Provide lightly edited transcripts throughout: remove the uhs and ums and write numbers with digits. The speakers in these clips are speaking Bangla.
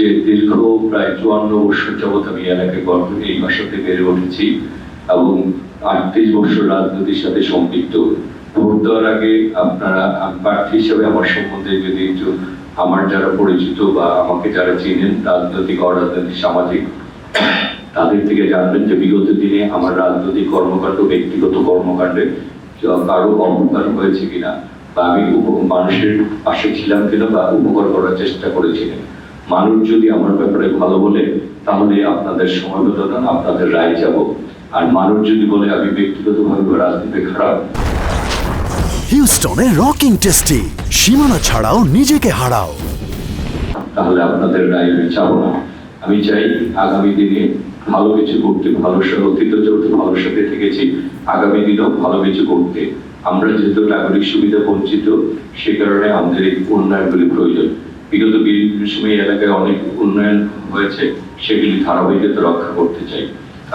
যে দীর্ঘ প্রায় 54 বছর যাবৎ আমি এলাকায় এই বাসাতে বেড়ে উঠেছি এবং 38 বছর রাজনীতির সাথে সম্পৃক্ত। ভোট দেওয়ার আগে আপনারা প্রার্থী হিসেবে আমার সম্বন্ধে যদি একটু আমার যারা পরিচিত বা আমাকে যারা চিনেন রাজনৈতিক অরাজনৈতিক সামাজিক তাদের থেকে জানবেন যে বিগত দিনে আমার রাজনৈতিক কর্মকাণ্ড ব্যক্তিগত কর্মকাণ্ডে কারো অবদান হয়েছে কিনা বা আমি মানুষের পাশে ছিলাম কিনা বা উপকার করার চেষ্টা করেছিলেন। মানুষ যদি আমার ব্যাপারে ভালো বলে তাহলে আপনাদের সমবেদনা আপনাদের রায় যাব, আর মানুষ যদি বলে আমি ব্যক্তিগতভাবে রাজনীতি খারাপ। হিউস্টনে রকিং টেস্টি, সীমানা ছাড়াও নিজেকে হারাও, তাহলে আপনাদের রায় আমি চাবো না। আমি চাই আগামী দিনে ভালো কিছু করতে, অতীত যেহেতু ভালোর সাথে থেকেছি, আগামী দিনেও ভালো কিছু করতে। আমরা যেহেতু নাগরিক সুবিধা বঞ্চিত, সে কারণে আমাদের এই উন্নয়নগুলি প্রয়োজন। বিগত সময় এলাকায় অনেক উন্নয়ন হয়েছে, সেগুলি ধারাবাহিকতা রক্ষা করতে চাই।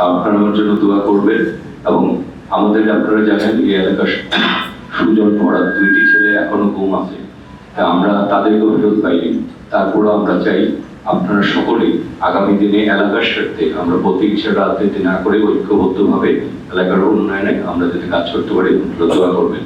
আপনারা আমার জন্য দোয়া করবেন এবং আমাদের আপনারা জানেন এই এলাকার সুজন পড়া 2টি ছেলে এখনো ঘুম আছে, আমরা তাদেরকেও ফেরত পাইনি। তারপরে আমরা চাই আপনারা সকলেই আগামী দিনে এলাকার স্বার্থে আমরা প্রতিহিংসার রাজনীতি না করে ঐক্যবদ্ধভাবে এলাকার উন্নয়নে আমরা যাতে কাজ করতে পারি, দোয়া করবেন।